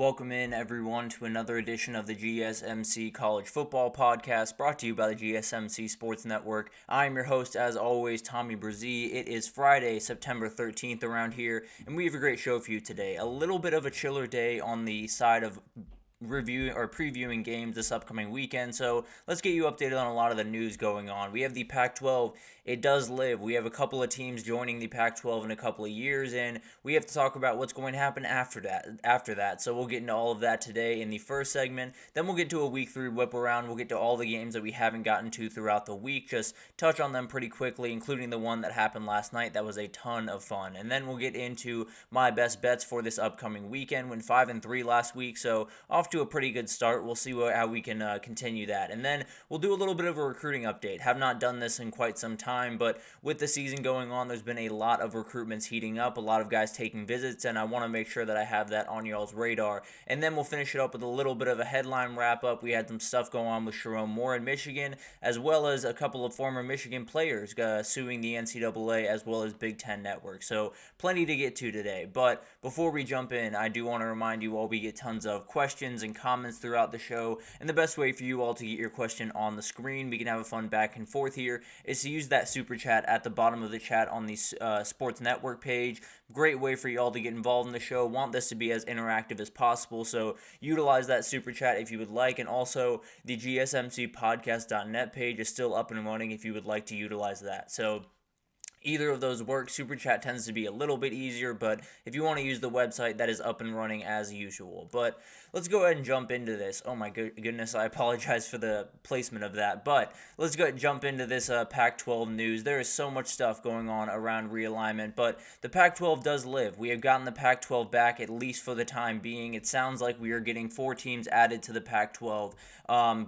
Welcome in, everyone, to another edition of the GSMC College Football Podcast, brought to you by the GSMC Sports Network. I'm your host, as always, Tommy Brzee. It is Friday, September 13th around here, and we have a great show for you today. A little bit of a chiller day on the side of previewing games this upcoming weekend, so let's get you updated on a lot of the news going on. We have the Pac-12. It does live. We have a couple of teams joining the Pac-12 in a couple of years, and we have to talk about what's going to happen after that. So we'll get into all of that today in the first segment. Then we'll get to a week 3 whip around. We'll get to all the games that we haven't gotten to throughout the week, just touch on them pretty quickly, including the one that happened last night. That was a ton of fun. And then we'll get into my best bets for this upcoming weekend. Went 5-3 last week, so off to a pretty good start. We'll see how we can continue that. And then we'll do a little bit of a recruiting update. Have not done this in quite some time, but with the season going on, there's been a lot of recruitments heating up, a lot of guys taking visits, and I want to make sure that I have that on y'all's radar. And then we'll finish it up with a little bit of a headline wrap-up. We had some stuff going on with Sharon Moore in Michigan, as well as a couple of former Michigan players suing the NCAA as well as Big Ten Network. So plenty to get to today. But before we jump in, I do want to remind you all we get tons of questions and comments throughout the show, and the best way for you all to get your question on the screen, we can have a fun back and forth here, is to use that super chat at the bottom of the chat on the Sports Network page. Great way for you all to get involved in the show. Want this to be as interactive as possible, so utilize that super chat if you would like. And also, the GSMCpodcast.net page is still up and running if you would like to utilize that. So either of those work. Super Chat tends to be a little bit easier, but if you want to use the website, that is up and running as usual. But let's go ahead and jump into this. Oh my goodness, I apologize for the placement of that. But let's go ahead and jump into this Pac-12 news. There is so much stuff going on around realignment, but the Pac-12 does live. We have gotten the Pac-12 back, at least for the time being. It sounds like we are getting 4 teams added to the Pac-12.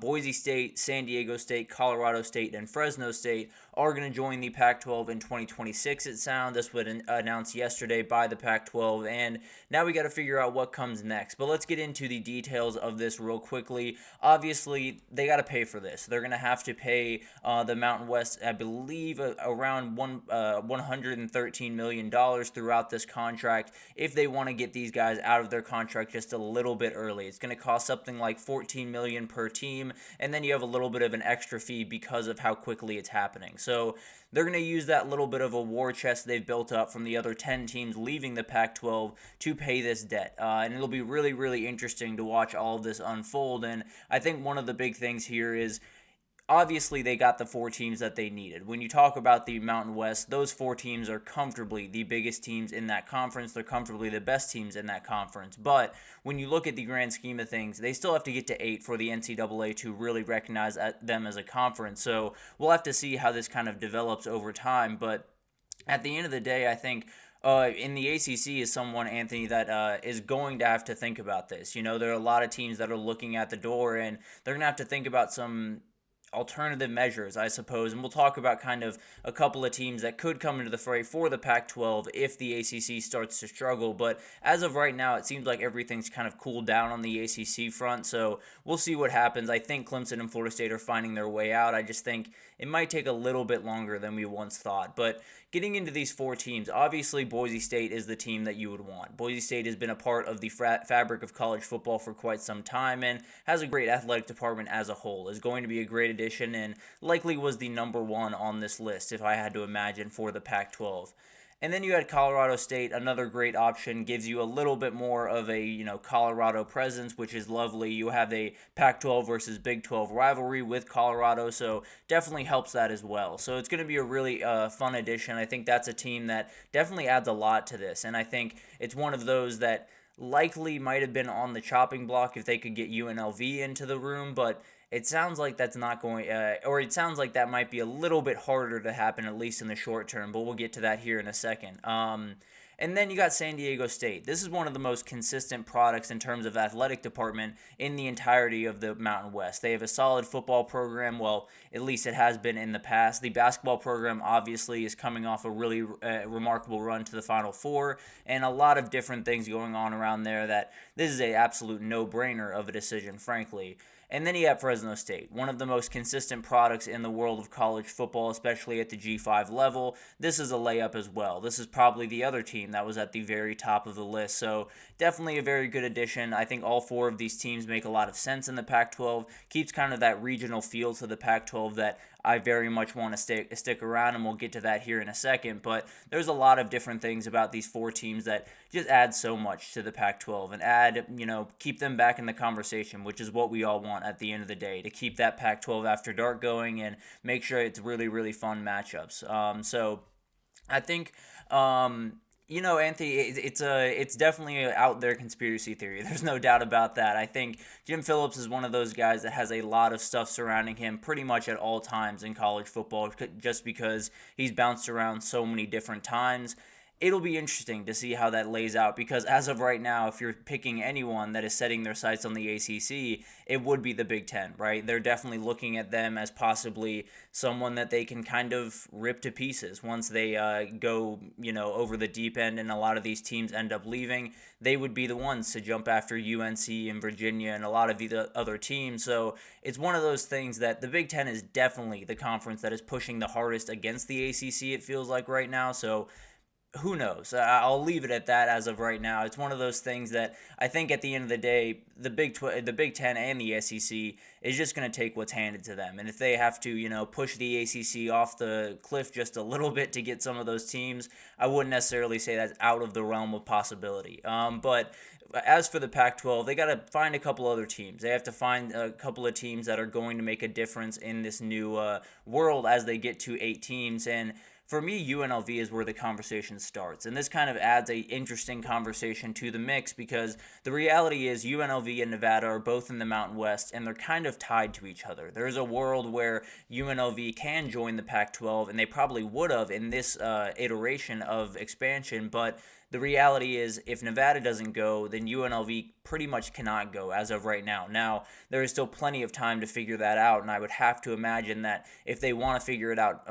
Boise State, San Diego State, Colorado State, and Fresno State are going to join the Pac-12 in 2026, it sounds. This was announced yesterday by the Pac-12, and now we got to figure out what comes next. But let's get into the details of this real quickly. Obviously, they got to pay for this. They're going to have to pay the Mountain West, I believe, around $113 million throughout this contract if they want to get these guys out of their contract just a little bit early. It's going to cost something like $14 million per team, and then you have a little bit of an extra fee because of how quickly it's happening. So they're going to use that little bit of a war chest they've built up from the other 10 teams leaving the Pac-12 to pay this debt. And it'll be really, really interesting to watch all of this unfold. And I think one of the big things here is, obviously, they got the 4 teams that they needed. When you talk about the Mountain West, those 4 teams are comfortably the biggest teams in that conference. They're comfortably the best teams in that conference. But when you look at the grand scheme of things, they still have to get to 8 for the NCAA to really recognize them as a conference. So we'll have to see how this kind of develops over time. But at the end of the day, I think in the ACC is someone, Anthony, that is going to have to think about this. You know, there are a lot of teams that are looking at the door, and they're going to have to think about some alternative measures, I suppose, and we'll talk about kind of a couple of teams that could come into the fray for the Pac-12 if the ACC starts to struggle. But as of right now, it seems like everything's kind of cooled down on the ACC front, so we'll see what happens. I think Clemson and Florida State are finding their way out. I just think it might take a little bit longer than we once thought. But getting into these 4 teams, obviously Boise State is the team that you would want. Boise State has been a part of the fabric of college football for quite some time and has a great athletic department as a whole. Is going to be a great addition and likely was the number 1 on this list, if I had to imagine, for the Pac-12. And then you had Colorado State, another great option, gives you a little bit more of a, Colorado presence, which is lovely. You have a Pac-12 versus Big 12 rivalry with Colorado, so definitely helps that as well. So it's going to be a really fun addition. I think that's a team that definitely adds a lot to this, and I think it's one of those that likely might have been on the chopping block if they could get UNLV into the room, but it sounds like that's not going, or it sounds like that might be a little bit harder to happen, at least in the short term, but we'll get to that here in a second. And then you got San Diego State. This is one of the most consistent products in terms of athletic department in the entirety of the Mountain West. They have a solid football program. Well, at least it has been in the past. The basketball program obviously is coming off a really remarkable run to the Final Four, and a lot of different things going on around there that this is a absolute no-brainer of a decision, frankly. And then you have Fresno State, one of the most consistent products in the world of college football, especially at the G5 level. This is a layup as well. This is probably the other team that was at the very top of the list. So definitely a very good addition. I think all four of these teams make a lot of sense in the Pac-12, keeps kind of that regional feel to the Pac-12 that I very much want to stick around, and we'll get to that here in a second. But there's a lot of different things about these four teams that just add so much to the Pac-12 and keep them back in the conversation, which is what we all want at the end of the day, to keep that Pac-12 after dark going and make sure it's really, really fun matchups. So I think Anthony, it's definitely an out there conspiracy theory. There's no doubt about that. I think Jim Phillips is one of those guys that has a lot of stuff surrounding him pretty much at all times in college football, just because he's bounced around so many different times. It'll be interesting to see how that lays out, because as of right now, if you're picking anyone that is setting their sights on the ACC, it would be the Big Ten, right? They're definitely looking at them as possibly someone that they can kind of rip to pieces once they go, over the deep end, and a lot of these teams end up leaving. They would be the ones to jump after UNC and Virginia and a lot of the other teams. So it's one of those things that the Big Ten is definitely the conference that is pushing the hardest against the ACC, it feels like right now. So who knows? I'll leave it at that as of right now. It's one of those things that I think at the end of the day, the Big Ten and the SEC is just going to take what's handed to them. And if they have to, push the ACC off the cliff just a little bit to get some of those teams, I wouldn't necessarily say that's out of the realm of possibility. But as for the Pac-12, they got to find a couple other teams. They have to find a couple of teams that are going to make a difference in this new world as they get to 8 teams. And for me, UNLV is where the conversation starts, and this kind of adds a interesting conversation to the mix, because the reality is UNLV and Nevada are both in the Mountain West, and they're kind of tied to each other. There's a world where UNLV can join the Pac-12, and they probably would have in this iteration of expansion, but the reality is, if Nevada doesn't go, then UNLV pretty much cannot go as of right now. Now, there is still plenty of time to figure that out, and I would have to imagine that if they want to figure it out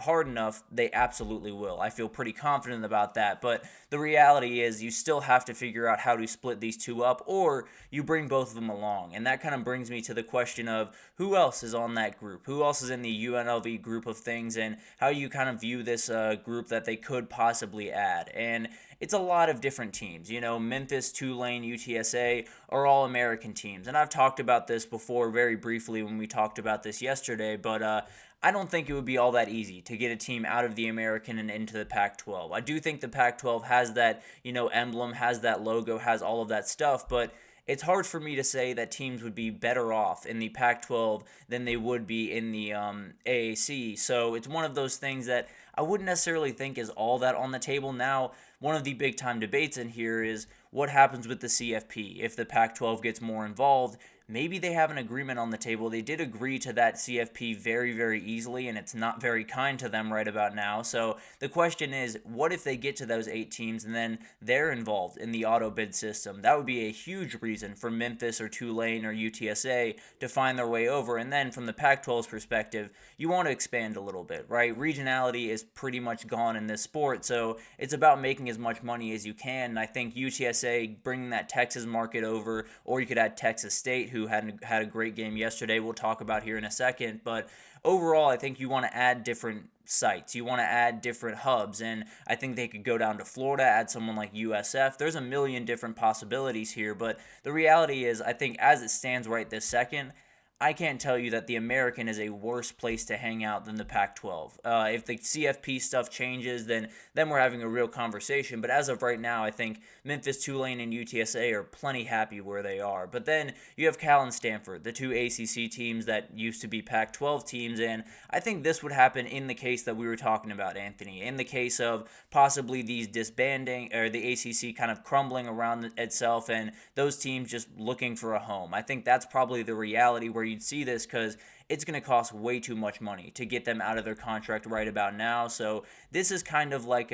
hard enough, they absolutely will. I feel pretty confident about that, but the reality is you still have to figure out how to split these two up, or you bring both of them along, and that kind of brings me to the question of who else is on that group? Who else is in the UNLV group of things, and how you kind of view this group that they could possibly add? And it's a lot of different teams. Memphis, Tulane, UTSA are all American teams. And I've talked about this before very briefly when we talked about this yesterday, but I don't think it would be all that easy to get a team out of the American and into the Pac-12. I do think the Pac-12 has that, emblem, has that logo, has all of that stuff, but it's hard for me to say that teams would be better off in the Pac-12 than they would be in the AAC. So it's one of those things that I wouldn't necessarily think is all that on the table. Now, one of the big time debates in here is what happens with the CFP if the Pac-12 gets more involved. Maybe they have an agreement on the table. They did agree to that CFP very, very easily, and it's not very kind to them right about now. So the question is, what if they get to those 8 teams and then they're involved in the auto bid system? That would be a huge reason for Memphis or Tulane or UTSA to find their way over. And then from the Pac-12's perspective, you want to expand a little bit, right? Regionality is pretty much gone in this sport, so it's about making as much money as you can. And I think UTSA bringing that Texas market over, or you could add Texas State, who had a great game yesterday, we'll talk about here in a second. But overall, I think you want to add different sites. You want to add different hubs, and I think they could go down to Florida, add someone like USF. There's a million different possibilities here, but the reality is, I think as it stands right this second, I can't tell you that the American is a worse place to hang out than the Pac-12. If the CFP stuff changes, then we're having a real conversation. But as of right now, I think Memphis, Tulane, and UTSA are plenty happy where they are. But then you have Cal and Stanford, the two ACC teams that used to be Pac-12 teams, and I think this would happen in the case that we were talking about, Anthony, in the case of possibly these disbanding, or the ACC kind of crumbling around itself and those teams just looking for a home. I think that's probably the reality where you'd see this, because it's going to cost way too much money to get them out of their contract right about now. So this is kind of like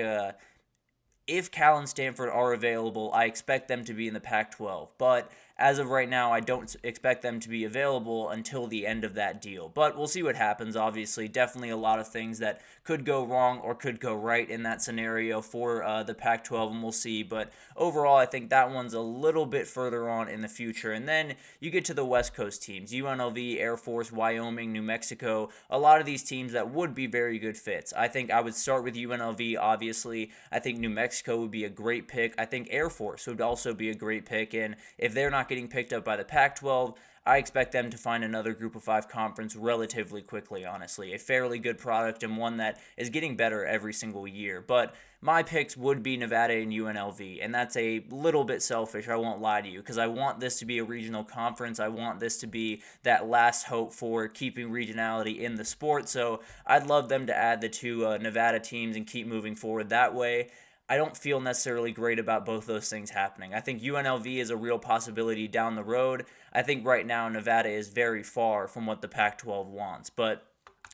if Cal and Stanford are available, I expect them to be in the Pac-12. But as of right now, I don't expect them to be available until the end of that deal. But we'll see what happens, obviously. Definitely a lot of things that could go wrong or could go right in that scenario for the Pac-12, and we'll see. But overall, I think that one's a little bit further on in the future. And then you get to the West Coast teams, UNLV, Air Force, Wyoming, New Mexico, a lot of these teams that would be very good fits. I think I would start with UNLV, obviously. I think New Mexico would be a great pick. I think Air Force would also be a great pick. And if they're not getting picked up by the Pac-12, I expect them to find another Group of 5 conference relatively quickly, honestly. A fairly good product and one that is getting better every single year. But my picks would be Nevada and UNLV, and that's a little bit selfish, I won't lie to you, because I want this to be a regional conference. I want this to be that last hope for keeping regionality in the sport. So I'd love them to add the two Nevada teams and keep moving forward that way. I don't feel necessarily great about both those things happening. I think UNLV is a real possibility down the road. I think right now Nevada is very far from what the Pac-12 wants. But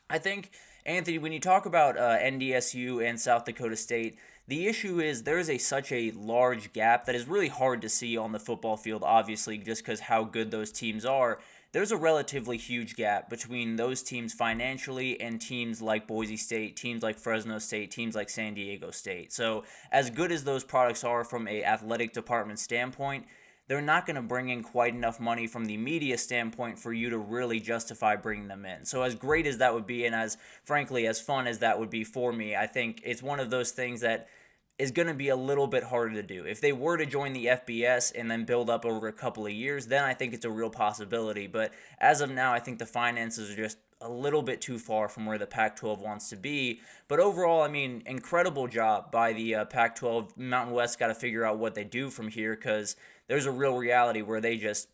I think, Anthony, when you talk about NDSU and South Dakota State, the issue is there is such a large gap that is really hard to see on the football field, obviously, just because how good those teams are. There's a relatively huge gap between those teams financially and teams like Boise State, teams like Fresno State, teams like San Diego State. So as good as those products are from an athletic department standpoint, they're not going to bring in quite enough money from the media standpoint for you to really justify bringing them in. So as great as that would be, and as frankly as fun as that would be for me, I think it's one of those things that is going to be a little bit harder to do. If they were to join the FBS and then build up over a couple of years, then I think it's a real possibility. But as of now, I think the finances are just a little bit too far from where the Pac-12 wants to be. But overall, I mean, incredible job by the Pac-12. Mountain West got to figure out what they do from here, because there's a real reality where they just,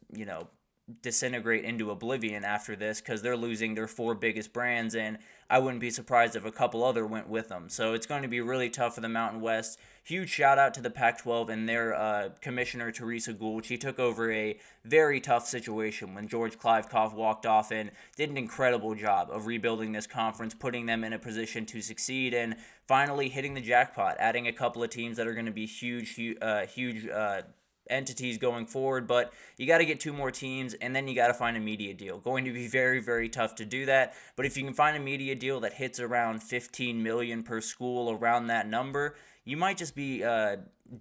disintegrate into oblivion after this, because they're losing their 4 biggest brands, and I wouldn't be surprised if a couple other went with them. So it's going to be really tough for the Mountain West. Huge shout out to the Pac-12 and their commissioner, Teresa Gould. She took over a very tough situation when George Kliavkoff walked off and did an incredible job of rebuilding this conference, putting them in a position to succeed, and finally hitting the jackpot, adding a couple of teams that are going to be huge entities going forward. But you got to get 2 more teams, and then you got to find a media deal. Going to be very, very tough to do that, but if you can find a media deal that hits around $15 million per school, around that number, you might just be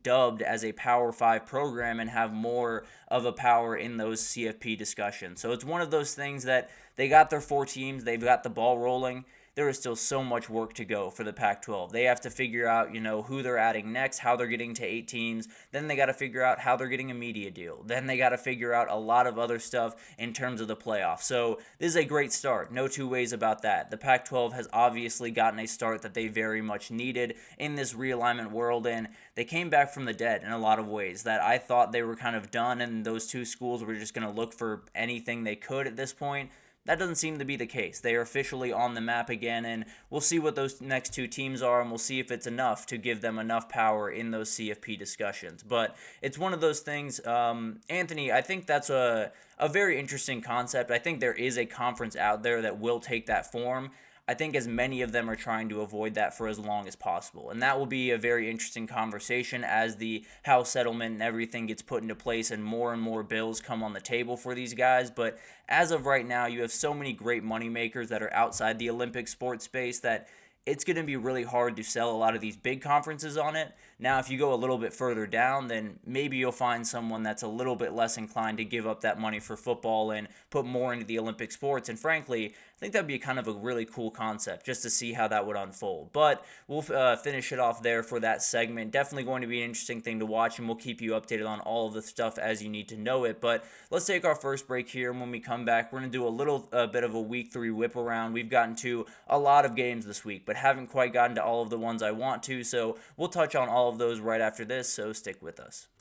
dubbed as a Power 5 program and have more of a power in those CFP discussions. So it's one of those things that they got their 4 teams, they've got the ball rolling. There is still so much work to go for the Pac-12. They have to figure out, who they're adding next, how they're getting to 8 teams. Then they got to figure out how they're getting a media deal. Then they got to figure out a lot of other stuff in terms of the playoffs. So this is a great start. No two ways about that. The Pac-12 has obviously gotten a start that they very much needed in this realignment world, and they came back from the dead in a lot of ways that I thought they were kind of done, and those 2 schools were just going to look for anything they could at this point. That doesn't seem to be the case. They are officially on the map again, and we'll see what those next 2 teams are, and we'll see if it's enough to give them enough power in those CFP discussions. But it's one of those things, Anthony, I think that's a very interesting concept. I think there is a conference out there that will take that form. I think as many of them are trying to avoid that for as long as possible. And that will be a very interesting conversation as the House settlement and everything gets put into place and more bills come on the table for these guys. But as of right now, you have so many great moneymakers that are outside the Olympic sports space that it's going to be really hard to sell a lot of these big conferences on it. Now, if you go a little bit further down, then maybe you'll find someone that's a little bit less inclined to give up that money for football and put more into the Olympic sports. And frankly, I think that'd be kind of a really cool concept just to see how that would unfold. But we'll finish it off there for that segment. Definitely going to be an interesting thing to watch, and we'll keep you updated on all of the stuff as you need to know it. But let's take our first break here, and when we come back, we're going to do a little bit of a week 3 whip around. We've gotten to a lot of games this week, but haven't quite gotten to all of the ones I want to, so we'll touch on all of those right after this, so stick with us.